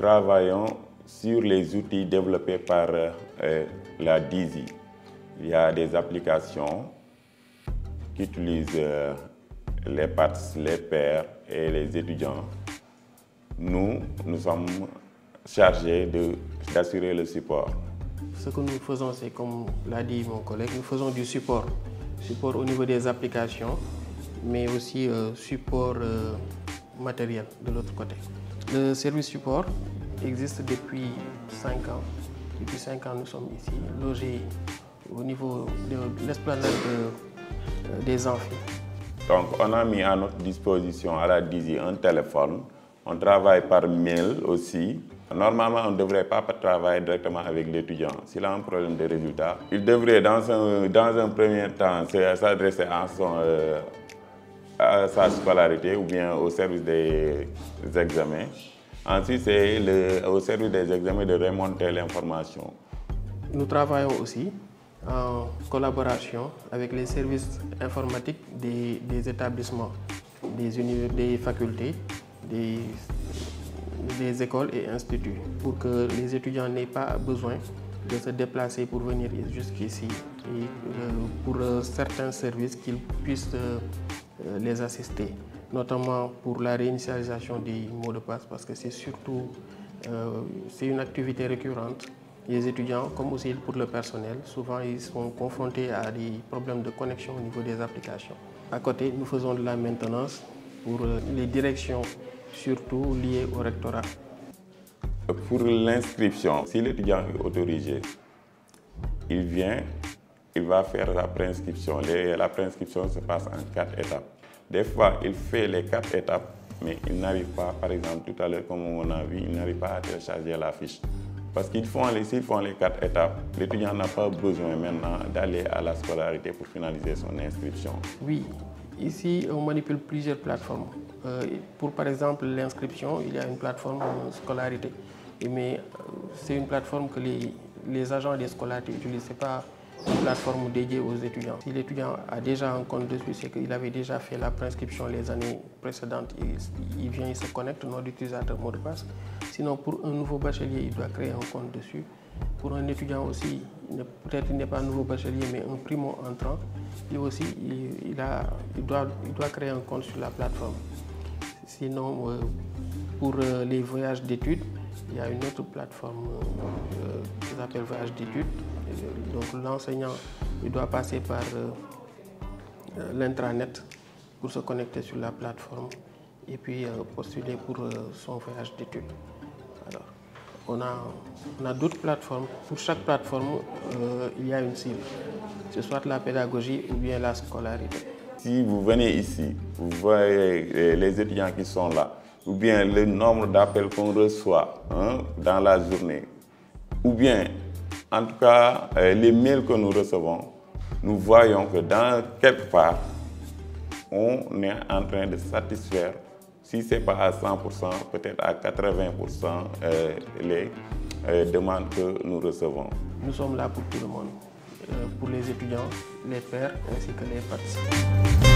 travaillons sur les outils développés par la DISI. Il y a des applications qui utilisent les PATS, les pairs et les étudiants. Nous sommes chargés d'assurer le support. Ce que nous faisons, c'est comme l'a dit mon collègue, nous faisons du support. Support au niveau des applications, mais aussi support matériel de l'autre côté. Le service support existe depuis 5 ans. Depuis 5 ans, nous sommes ici, logés au niveau de l'esplanade des amphis. Donc, on a mis à notre disposition à la DISI un téléphone. On travaille par mail aussi. Normalement, on ne devrait pas travailler directement avec l'étudiant. S'il a un problème de résultat, il devrait dans un premier temps s'adresser à sa scolarité ou bien au service des examens. Ensuite, c'est au service des examens de remonter l'information. Nous travaillons aussi en collaboration avec les services informatiques des établissements, des facultés, des écoles et instituts, pour que les étudiants n'aient pas besoin de se déplacer pour venir jusqu'ici et pour certains services qu'ils puissent les assister, notamment pour la réinitialisation des mots de passe, parce que c'est une activité récurrente. Les étudiants, comme aussi pour le personnel, souvent ils sont confrontés à des problèmes de connexion au niveau des applications. À côté, nous faisons de la maintenance pour les directions, surtout liées au rectorat. Pour l'inscription, si l'étudiant est autorisé, il vient, il va faire la préinscription. La préinscription se passe en 4 étapes. Des fois, il fait les 4 étapes, mais il n'arrive pas, par exemple, tout à l'heure, comme on a vu, il n'arrive pas à télécharger la fiche. Parce s'ils font les 4 étapes, l'étudiant n'a pas besoin maintenant d'aller à la scolarité pour finaliser son inscription. Oui, ici, on manipule plusieurs plateformes. Pour, par exemple, l'inscription, il y a une plateforme scolarité. Mais c'est une plateforme que les agents des scolarités utilisent. Ce n'est pas une plateforme dédiée aux étudiants. Si l'étudiant a déjà un compte dessus, c'est qu'il avait déjà fait la préinscription les années précédentes. Il vient, il se connecte, nom d'utilisateur, mot de passe. Sinon, pour un nouveau bachelier, il doit créer un compte dessus. Pour un étudiant aussi, peut-être qu'il n'est pas un nouveau bachelier, mais un primo entrant, lui aussi, il doit créer un compte sur la plateforme. Sinon, pour les voyages d'études, il y a une autre plateforme qui s'appelle Voyage d'études. Donc l'enseignant doit passer par l'intranet pour se connecter sur la plateforme et puis postuler pour son voyage d'études. Alors, on a d'autres plateformes. Pour chaque plateforme, il y a une cible. C'est soit la pédagogie ou bien la scolarité. Si vous venez ici, vous voyez les étudiants qui sont là, ou bien le nombre d'appels qu'on reçoit dans la journée, ou bien, en tout cas, les mails que nous recevons, nous voyons que dans quelque part, on est en train de satisfaire, si ce n'est pas à 100%, peut-être à 80% les demandes que nous recevons. Nous sommes là pour tout le monde, pour les étudiants, les pairs ainsi que les participants.